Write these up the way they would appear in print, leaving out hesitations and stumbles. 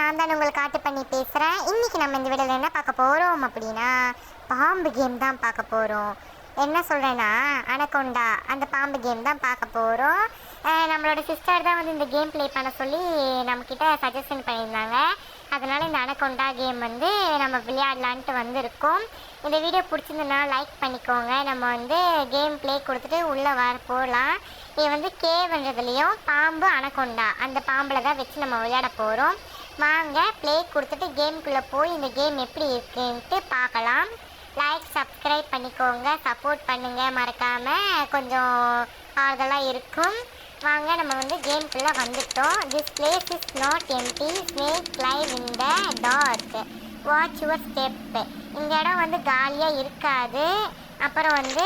நான் தான் உங்களுக்கு காட்டு பண்ணி பேசுகிறேன். இன்றைக்கி நம்ம இந்த வீடியோவில் என்ன பார்க்க போகிறோம் அப்படின்னா, பாம்பு கேம் தான் பார்க்க போகிறோம். என்ன சொல்கிறேன்னா, அனகொண்டா அந்த பாம்பு கேம் தான் பார்க்க போகிறோம். நம்மளோட சிஸ்டர் தான் வந்து இந்த கேம் ப்ளே பண்ண சொல்லி நம்மக்கிட்ட சஜஷன் பண்ணியிருந்தாங்க. அதனால் இந்த அனகொண்டா கேம் வந்து நம்ம விளையாடலான்ட்டு வந்திருக்கோம். இந்த வீடியோ பிடிச்சிருந்ததுனா லைக் பண்ணிக்கோங்க. நம்ம வந்து கேம் ப்ளே கொடுத்துட்டு உள்ளே போகலாம். இது வந்து கேவ்ன்றதுலேயும் பாம்பு அனகொண்டா அந்த பாம்பில் தான் வச்சு நம்ம விளையாட போகிறோம். வாங்க ப்ளே கொடுத்துட்டு கேமுக்குள்ளே போய் இந்த கேம் எப்படி இருக்குன்ட்டு பார்க்கலாம். லைக் சப்ஸ்கிரைப் பண்ணிக்கோங்க, சப்போர்ட் பண்ணுங்கள், மறக்காமல் கொஞ்சம் ஆறுதலாக இருக்கும். வாங்க நம்ம வந்து கேமுக்குள்ளே வந்துட்டோம். This place is not empty, snake live in the dark, watch your step. இந்த இடம் வந்து காலியாக இருக்காது. அப்புறம் வந்து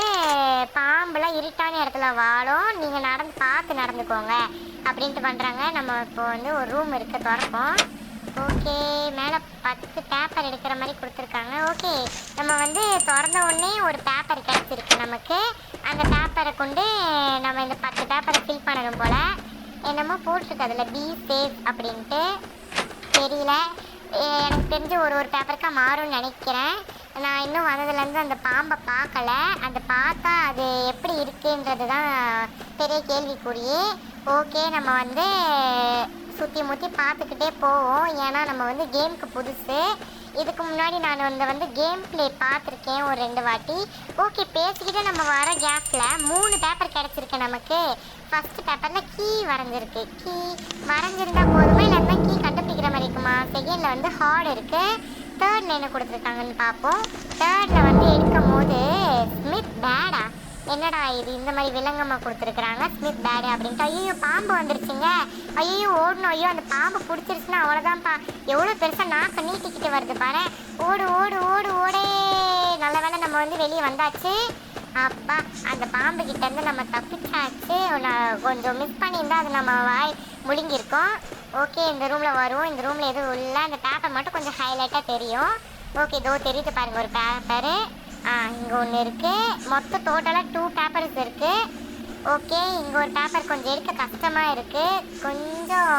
பாம்புலாம் இருட்டான இடத்துல வாழும், நீங்கள் பார்த்து நடந்துக்கோங்க அப்படின்ட்டு பண்ணுறாங்க. நம்ம இப்போ வந்து ஒரு ரூம் இருக்க திறப்போம். ஓகே, மேலே 10 பேப்பர் எடுக்கிற மாதிரி கொடுத்துருக்காங்க. ஓகே, நம்ம வந்து திறந்த உடனே ஒரு பேப்பர் கிடச்சிருக்கு நமக்கு. அந்த பேப்பரை கொண்டு நம்ம இந்த 10 பேப்பரை ஃபில் பண்ணணும் போல். என்னமோ போட்டிருக்கு அதில் பி சேஃப் அப்படின்ட்டு, தெரியல. எனக்கு தெரிஞ்சு ஒரு பேப்பருக்கா மாறும்னு நினைக்கிறேன். நான் இன்னும் வந்ததுலேருந்து அந்த பாம்பை பார்க்கல. அந்த பார்த்தா அது எப்படி இருக்குன்றது தான் பெரிய கேள்விக்குறியே. ஓகே, நம்ம வந்து சுற்றி முற்றி பார்த்துக்கிட்டே போவோம். ஏன்னா நம்ம வந்து கேமுக்கு புதுசு. இதுக்கு முன்னாடி நான் வந்து கேம் ப்ளே பார்த்துருக்கேன் ஒரு 2 வாட்டி. ஓகே, பேசிக்கிட்டே நம்ம வர கேப்பில் 3 பேப்பர் கிடச்சிருக்கு நமக்கு. ஃபஸ்ட்டு பேப்பரில் கீ வரைஞ்சிருக்கு. கீ வரைஞ்சிருந்தா போதுமா, இல்லைன்னா கீ கண்டுபிடிக்கிற மாதிரி இருக்குமா? செகண்டில் வந்து ஹார்ட் இருக்குது. தேர்டில் என்ன கொடுத்துருக்காங்கன்னு பார்ப்போம். தேர்டில் வந்து எடுக்கும் போது ஸ்மித் பேடா, என்னடா இது இந்த மாதிரி விலங்கமாக கொடுத்துருக்குறாங்க, ஸ்மித் பேடு அப்படின்ட்டு. ஐயோ பாம்பு வந்துருச்சுங்க, ஐயோ ஓடணும். ஐயோ அந்த பாம்பு பிடிச்சிருச்சுன்னா அவ்வளோதான்ப்பா. எவ்வளோ பெருசாக நாக்கு நீட்டிக்கிட்டு வருது பாரு. ஓடு ஓடு ஓடு ஓடே. நல்ல வேளை நம்ம வந்து வெளியே வந்தாச்சு. அப்பா, அந்த பாம்பு கிட்டேருந்து நம்ம தப்பிச்சாச்சு. கொஞ்சம் மிஸ் பண்ணியிருந்தா அது நம்ம வாய் முழுங்கியிருக்கோம். ஓகே, இந்த ரூமில் வருவோம். இந்த ரூமில் எதுவும் இல்லை. அந்த பேப்பர் மட்டும் கொஞ்சம் ஹைலைட்டாக தெரியும். ஓகே, இதோ தெரியுது பாருங்கள் ஒரு பேப்பரு. இங்கே ஒன்று இருக்குது. மொத்தம் டோட்டலாக 2 பேப்பர்ஸ் இருக்குது. ஓகே, இங்கே ஒரு பேப்பர் கொஞ்சம் எடுக்க கஷ்டமாக இருக்குது. கொஞ்சம்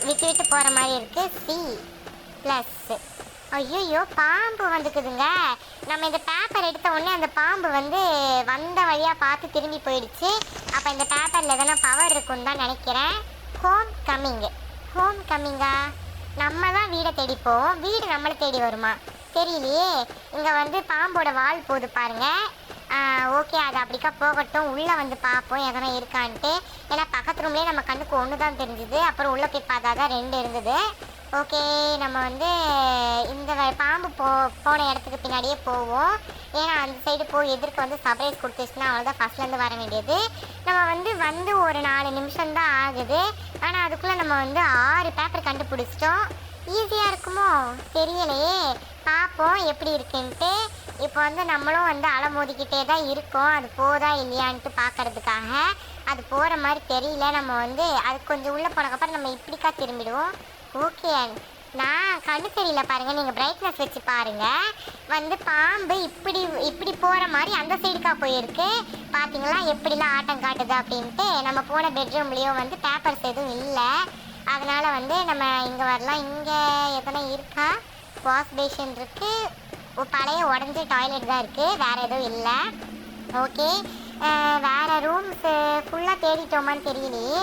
விட்டு விட்டு போகிற மாதிரி இருக்குது. C plus. ஐயோ பாம்பு வந்துக்குதுங்க. நம்ம இந்த பேப்பர் எடுத்த உடனே அந்த பாம்பு வந்து வந்த வழியாக பார்த்து திரும்பி போயிடுச்சு. அப்போ இந்த பேப்பரில் எதனா பவர் இருக்குன்னு தான் நினைக்கிறேன். Home coming. ஹோம் கம்மிங்கா? நம்ம தான் வீடை தேடிப்போம், வீடு நம்மளை தேடி வருமா தெரியலையே. இங்கே வந்து பாம்போட வால் போகுது பாருங்கள். ஓகே, அது அப்படிக்கா போகட்டும். உள்ளே வந்து பார்ப்போம் எதனா இருக்கான்ட்டு. ஏன்னா பக்கத்து ரூம்லேயே நம்ம கண்ணுக்கு ஒன்று தான் தெரிஞ்சுது. அப்புறம் உள்ளே போய் பார்த்தா தான் 2 இருந்தது. ஓகே, நம்ம வந்து இந்த பாம்பு போன இடத்துக்கு பின்னாடியே போவோம். ஏன்னா அந்த சைடு போய் எதிர்க்க வந்து சர்ப்ரைஸ் கொடுத்துச்சுன்னா அவ்வளோதான், ஃபஸ்ட்லேருந்து வர வேண்டியது. நம்ம வந்து ஒரு 4 நிமிஷம் தான் ஆகுது. ஆனால் அதுக்குள்ளே நம்ம வந்து 6 பேப்பர் கண்டுபிடிச்சிட்டோம். ஈஸியாக இருக்குமோ தெரியலையே. பார்ப்போம் எப்படி இருக்குன்ட்டு. இப்போ வந்து நம்மளும் வந்து அலமோதிக்கிட்டே தான் இருக்கோம், அது போதா இல்லையான்ட்டு பார்க்கறதுக்காக. அது போகிற மாதிரி தெரியல. நம்ம வந்து அது கொஞ்சம் உள்ளே போனதுக்கப்புறம் நம்ம இப்படிக்கா திரும்பிடுவோம். ஓகே, நான் கண்ணு தெரியல பாருங்கள், நீங்கள் பிரைட்னஸ் வச்சு பாருங்கள். வந்து பாம்பு இப்படி போகிற மாதிரி அந்த சைடுக்கா போயிருக்கு. பார்த்தீங்களா எப்படிலாம் ஆட்டம் காட்டுது அப்படின்ட்டு. நம்ம போன பெட்ரூம்லேயும் வந்து பேப்பர்ஸ் எதுவும் இல்லை. அதனால் வந்து நம்ம இங்கே வரலாம். இங்கே எதனா இருக்கா? வாஷ் பேஷன் இருக்குது, பழைய உடஞ்சி டாய்லெட் தான் இருக்குது, வேறு எதுவும் இல்லை. ஓகே, வேறு ரூம்ஸு ஃபுல்லாக தேடிட்டோமான்னு தெரியலையே.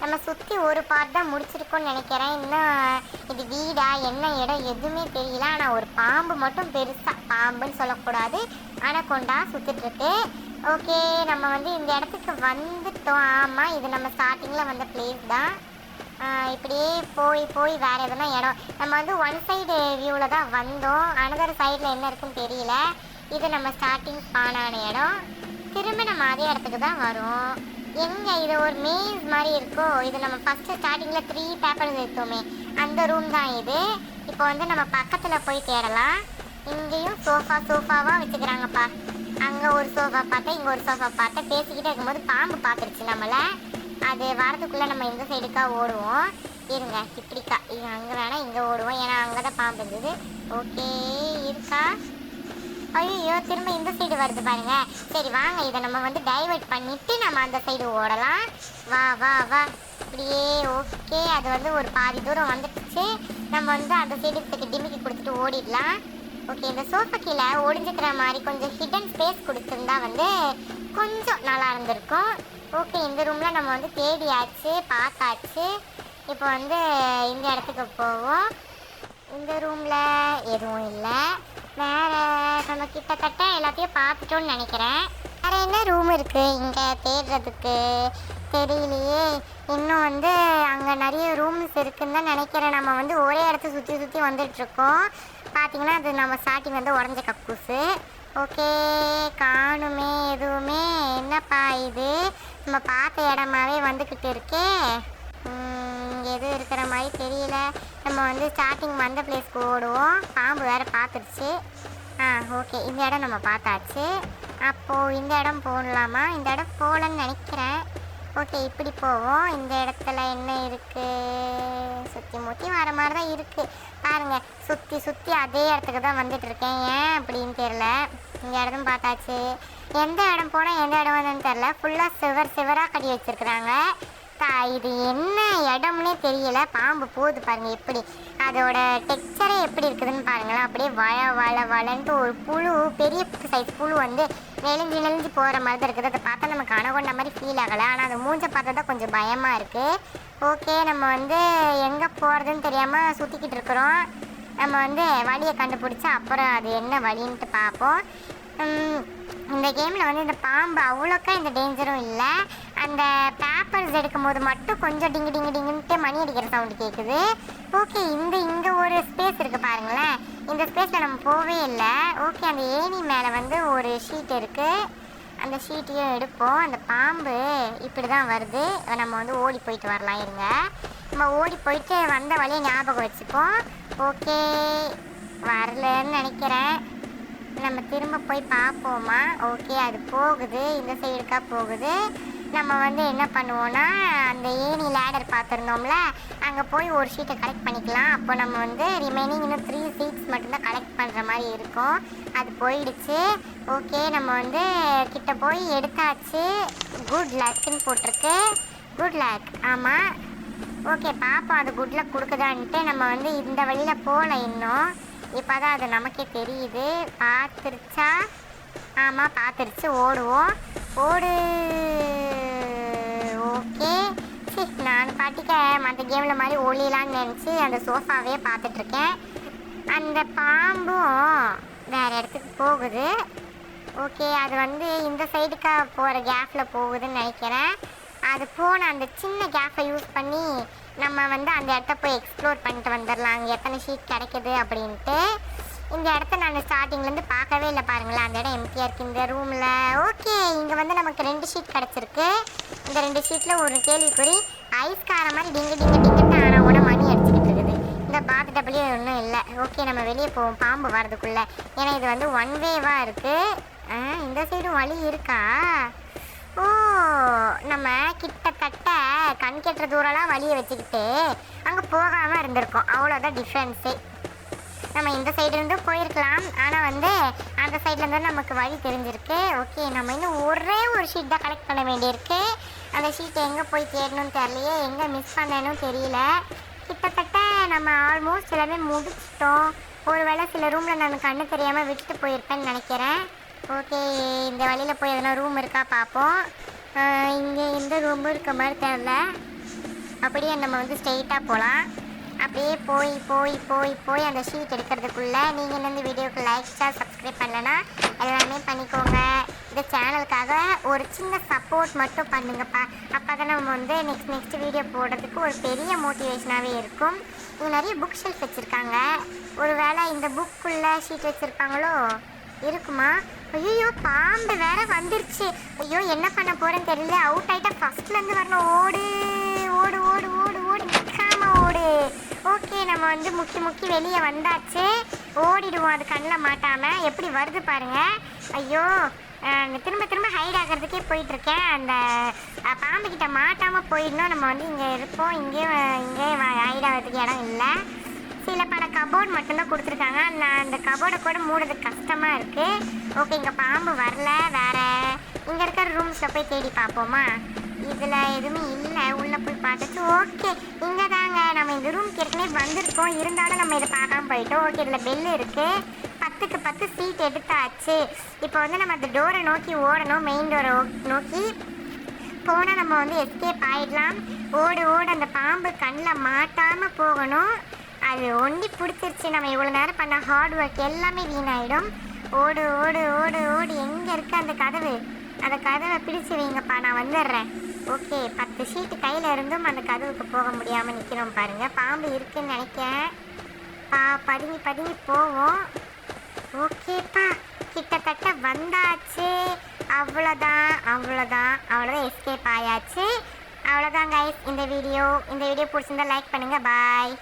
நம்ம சுற்றி ஒரு பார்ட் தான் முடிச்சிருக்கோன்னு நினைக்கிறேன். இன்னும் இது வீடா என்ன இடம் எதுவுமே தெரியல. ஆனால் ஒரு பாம்பு மட்டும் பெருசாக, பாம்புன்னு சொல்லக்கூடாது, அனகொண்டா சுற்றிட்டுருக்கு. ஓகே, நம்ம வந்து இந்த இடத்துக்கு வந்துட்டோம். ஆமாம், இது நம்ம ஸ்டார்டிங்கில் வந்த பிளேஸ் தான். இப்படியே போய் வேறு எதுனா இடம். நம்ம வந்து ஒன் சைடு வியூவில் தான் வந்தோம், அனதர் சைடில் என்ன இருக்குன்னு தெரியல. இது நம்ம ஸ்டார்டிங் ஸ்பானான இடம். திரும்ப நம்ம அதே இடத்துக்கு தான் வரும். எங்கே இது ஒரு மேஸ் மாதிரி இருக்கோ. இது நம்ம ஃபஸ்ட்டு ஸ்டார்டிங்கில் 3 பேப்பர்ஸ் எடுத்தோமே, அந்த ரூம் தான் இது. இப்போ வந்து நம்ம பக்கத்தில் போய் தேடலாம். இங்கேயும் சோஃபாவாக வச்சுக்கிறாங்கப்பா. அங்கே ஒரு சோஃபா பார்த்தேன், இங்கே ஒரு சோஃபா பார்த்தேன். பேசிக்கிட்டே இருக்கும்போது பாம்பு பார்த்துருச்சு நம்மளை. அது வரதுக்குள்ளே நம்ம இந்த சைடுக்கா ஓடுவோம். இருங்க, இப்படிக்கா இது அங்கே வேணால் இங்கே ஓடுவோம். ஏன்னா அங்கே தான் பாம்பு இருந்தது. ஓகே, இருக்கா? ஐயோ திரும்ப இந்த சைடு வருது பாருங்க. சரி வாங்க, இதை நம்ம வந்து டைவர்ட் பண்ணிட்டு நம்ம அந்த சைடு ஓடலாம். வா வா வா, இப்படியே. ஓகே, அது வந்து ஒரு பாதி தூரம் வந்துடுச்சு. நம்ம வந்து அந்த சைடு டிமிக்கி கொடுத்துட்டு ஓடிடலாம். ஓகே, இந்த சோஃபா கீழே ஒளிஞ்சுக்கிற மாதிரி கொஞ்சம் ஹிடன் ஸ்பேஸ் கொடுத்துருந்தா வந்து கொஞ்சம் நல்லா இருந்திருக்கும். ஓகே, இந்த ரூமில் நம்ம வந்து தேடியாச்சு, பார்த்தாச்சு. இப்போ வந்து இந்த இடத்துக்கு போவோம். இந்த ரூமில் எதுவும் இல்லை. வேறு நம்ம கிட்டத்தட்ட எல்லாத்தையும் பார்த்துட்டோன்னு நினைக்கிறேன். வேறு என்ன ரூம் இருக்குது இங்கே தேடுறதுக்கு தெரியலையே. இன்னும் வந்து அங்கே நிறைய ரூம்ஸ் இருக்குன்னு தான் நினைக்கிறேன். நம்ம வந்து ஒரே இடத்த சுற்றி சுற்றி வந்துட்டுருக்கோம். பார்த்தீங்கன்னா அது நம்ம ஸ்டார்டிங் வந்து உடஞ்ச கக்கூசு. ஓகே, காணுமே எதுவுமே. என்னப்பா இது, நம்ம பார்த்த இடமாவே வந்துக்கிட்டு இருக்கே. எதுவும் இருக்கிற மாதிரி தெரியல. நம்ம வந்து ஸ்டார்டிங் வந்த பிளேஸ்க்கு ஓடுவோம். பாம்பு வேறு பார்த்துடுச்சு. ஓகே, இந்த இடம் நம்ம பார்த்தாச்சு. அப்போது இந்த இடம் போகலாமா? இந்த இடம் போகலன்னு நினைக்கிறேன். ஓகே, இப்படி போவோம். இந்த இடத்துல என்ன இருக்குது? சுற்றி முற்றி வர மாதிரி தான் இருக்குது பாருங்கள். சுற்றி சுற்றி அதே இடத்துக்கு தான் வந்துட்டுருக்கேன். ஏன் அப்படின்னு தெரில. இந்த இடத்தும் பார்த்தாச்சு. எந்த இடம் போனால் எந்த இடம் வந்ததுன்னு தெரில. ஃபுல்லாக சிவராக கட்டி வச்சுருக்குறாங்க. இது என்ன இடம்னே தெரியல. பாம்பு போகுது பாருங்கள் எப்படி. அதோட டெக்ஸ்சரே எப்படி இருக்குதுன்னு பாருங்களேன். அப்படியே வளன்ட்டு ஒரு புழு, பெரிய சைஸ் புழு வந்து நெளிஞ்சு போகிற மாதிரி தான் இருக்குது. அதை பார்த்தா நமக்கு அணகொண்ட மாதிரி ஃபீல் ஆகலை. ஆனால் அந்த மூஞ்சை பார்த்தா தான் கொஞ்சம் பயமாக இருக்குது. ஓகே, நம்ம வந்து எங்கே போகிறதுன்னு தெரியாமல் சுற்றிக்கிட்டு இருக்கிறோம். நம்ம வந்து வழியை கண்டுபிடிச்சா அப்புறம் அது என்ன வழின்ட்டு பார்ப்போம். இந்த கேமில் வந்து இந்த பாம்பு அவ்வளோக்கா இந்த டேஞ்சரும் இல்லை. அந்த பேப்பர்ஸ் எடுக்கும் போது மட்டும் கொஞ்சம் டிங்குன்ட்டு மணி அடிக்கிற சவுண்டு கேட்குது. ஓகே, இங்கே ஒரு ஸ்பேஸ் இருக்குது பாருங்களேன். இந்த ஸ்பேஸில் நம்ம போகவே இல்லை. ஓகே, அந்த ஏணி மேலே வந்து ஒரு ஷீட் இருக்குது. அந்த ஷீட்டையும் எடுப்போம். அந்த பாம்பு இப்படி தான் வருது. நம்ம வந்து ஓடி போயிட்டு வரலாம். இருங்க, நம்ம ஓடி போயிட்டு வந்த வழியை ஞாபகம் வச்சுப்போம். ஓகே, வரலன்னு நினைக்கிறேன். நம்ம திரும்ப போய் பார்ப்போமா? ஓகே, அது போகுது, இந்த சைடுக்கா போகுது. நம்ம வந்து என்ன பண்ணுவோன்னா, அந்த ஏணி லேடர் பார்த்துருந்தோம்ல, அங்கே போய் ஒரு ஷீட்டை கலெக்ட் பண்ணிக்கலாம். அப்போ நம்ம வந்து ரிமைனிங் இன்னும் 3 சீட்ஸ் மட்டும்தான் கலெக்ட் பண்ணுற மாதிரி இருக்கும். அது போயிடுச்சு. ஓகே, நம்ம வந்து கிட்ட போய் எடுத்தாச்சு. குட் லக்குன்னு போட்டிருக்கு. குட் லக், ஆமாம். ஓகே, பார்ப்போம் அது குட் லக் கொடுக்குதான்ட்டு. நம்ம வந்து இந்த வழியில் போகல இன்னும். இப்போ தான் அது நமக்கே தெரியுது. பார்த்துருச்சா? ஆமாம், பார்த்துருச்சு. ஓடுவோம். ஓடு. ஓகே, நான் பாட்டிக்க மற்ற கேமில் மாதிரி ஒளியலான்னு நினச்சி அந்த சோஃபாவே பார்த்துட்ருக்கேன். அந்த பாம்பும் வேறு இடத்துக்கு போகுது. ஓகே, அது வந்து இந்த சைடுக்கா போகிற கேப்பில் போகுதுன்னு நினைக்கிறேன். அது போன அந்த சின்ன கேப்பை யூஸ் பண்ணி நம்ம வந்து அந்த இடத்த போய் எக்ஸ்ப்ளோர் பண்ணிட்டு வந்துடலாம். அங்கே எத்தனை ஷீட் கிடைக்குது அப்படின்ட்டு. இந்த இடத்த நான் ஸ்டார்டிங்லேருந்து பார்க்கவே இல்லை பாருங்களேன். அந்த இடம் எம்டியாக இருக்குது இந்த ரூமில். ஓகே, இங்கே வந்து நமக்கு 2 ஷீட் கிடச்சிருக்கு. இந்த 2 ஷீட்டில் ஒரு கேள்விக்குறி. ஐஸ்கார மாதிரி டிங்குட்டு ஆனால் கூட மணி அடிச்சுக்கிட்டு இருக்குது. இந்த பார்த்துட்டப்படியே ஒன்றும் இல்லை. ஓகே, நம்ம வெளியே போவோம் பாம்பு வர்றதுக்குள்ளே. ஏன்னா இது வந்து 1 வேவாக இருக்குது. இந்த சைடும் வழி இருக்கா? ஓ, நம்ம கிட்டத்தட்ட கண் கெட்டுற தூரம்லாம் வழியை வச்சுக்கிட்டு அங்கே போகாமல் இருந்திருக்கோம். அவ்வளோதான் டிஃப்ரென்ஸே. நம்ம இந்த சைடுலேருந்து போயிருக்கலாம். ஆனால் வந்து அந்த சைட்லேருந்து நமக்கு வழி தெரிஞ்சிருக்கு. ஓகே, நம்ம இன்னும் ஒரே ஒரு ஷீட் தான் கலெக்ட் பண்ண வேண்டியிருக்கு. அந்த ஷீட்டை எங்கே போய் தேடணும்னு தெரியலையே, எங்கே மிஸ் பண்ணணும் தெரியல. கிட்டத்தட்ட நம்ம ஆல்மோஸ்ட் எல்லாமே முடிச்சிட்டோம். ஒரு வேளை சில ரூமில் நான் கண்ணு தெரியாமல் விட்டுட்டு போயிருப்பேன்னு நினைக்கிறேன். ஓகே, இந்த வழியில் போய் எதனா ரூம் இருக்கா பார்ப்போம். இங்கே எந்த ரூமும் இருக்க மாதிரி தெரியல. அப்படியே நம்ம வந்து ஸ்ட்ரெயிட்டாக போகலாம். அப்படியே போய் போய் போய் போய் அந்த ஷீட் எடுக்கிறதுக்குள்ளே நீங்கள் இந்த வீடியோக்கு லைக் ஷேர் சப்ஸ்கிரைப் பண்ணலைன்னா எல்லாமே பண்ணிக்கோங்க. இந்த சேனலுக்காக ஒரு சின்ன சப்போர்ட் மட்டும் பண்ணுங்கப்பா. அப்போ தான் நம்ம வந்து நெக்ஸ்ட் வீடியோ போடுறதுக்கு ஒரு பெரிய மோட்டிவேஷனாகவே இருக்கும். இங்கே நிறைய புக் ஷெல்ஃப் வச்சுருக்காங்க. ஒரு வேளை இந்த புக்குள்ளே ஷீட் வச்சுருப்பாங்களோ? இருக்குமா? ஐயோ, பாம்பு வேற வந்துருச்சு. ஐயோ, என்ன பண்ண போகிறேன்னு தெரியல. அவுட் ஆகிட்டா ஃபஸ்ட்லேருந்து வரணும். ஓடு ஓடு ஓடு ஓடு ஓடு, நிற்காம ஓடு. ஓகே, நம்ம வந்து முக்கி வெளியே வந்தாச்சு. ஓடிடுவோம் அது கண்ணில் மாட்டாமல். எப்படி வருது பாருங்கள். ஐயோ, திரும்ப ஹைட் ஆகிறதுக்கே போயிட்டுருக்கேன். அந்த பாம்புக்கிட்ட மாட்டாமல் போயிடணும். நம்ம வந்து இங்கே இருப்போம். இங்கே ஹைட் ஆகிறதுக்கு இடம் இல்லை. சில பல கபோர்ட் மட்டும்தான் கொடுத்துருக்காங்க. நான் அந்த கபோர்டை கூட மூடுறதுக்கு கஷ்டமாக இருக்குது. ஓகே, இங்கே பாம்பு வரல. வேறு இங்கே இருக்கிற ரூம்ஸில் போய் தேடி பார்ப்போமா? இதில் எதுவுமே இல்லை. உள்ளே போய் பார்த்துட்டு ஓகே இங்கே தாங்க நம்ம இந்த ரூம்க்கு ஏற்கனவே வந்திருக்கோம். இருந்தாலும் நம்ம இதை பார்க்காம போயிட்டோம். ஓகே, இதில் பெல் இருக்குது. 10க்கு 10 சீட் எடுத்தாச்சு. இப்போ வந்து நம்ம அந்த டோரை நோக்கி ஓடணும். மெயின் டோரை நோக்கி போனால் நம்ம வந்து எஸ்கேப் ஆகிடலாம். ஓடு ஓடு அந்த பாம்பு கண்ணில் மாட்டாமல் போகணும். அது ஒண்டி பிடிச்சிருச்சு. நம்ம இவ்வளோ நேரம் பண்ண ஹார்ட் ஒர்க் எல்லாமே வீணாயிடும். ஓடு ஓடு ஓடு ஓடு. எங்கே இருக்குது அந்த கதவு? அந்த கதவை பிடிச்சி வைங்கப்பா, நான் வந்துடுறேன். ஓகே, 10 ஷீட்டு கையில் இருந்தும் அந்த கதவுக்கு போக முடியாமல் நிற்கிறோம் பாருங்கள். பாம்பு இருக்குன்னு நினைக்கிறேன். பதுங்கி பதுங்கி போவோம். ஓகேப்பா, கிட்டத்தட்ட வந்தாச்சு. அவ்வளோதான் எஸ்கேப் ஆயாச்சு. அவ்வளோதான் கைஸ் இந்த வீடியோ பிடிச்சிருந்தா லைக் பண்ணுங்கள். பாய்.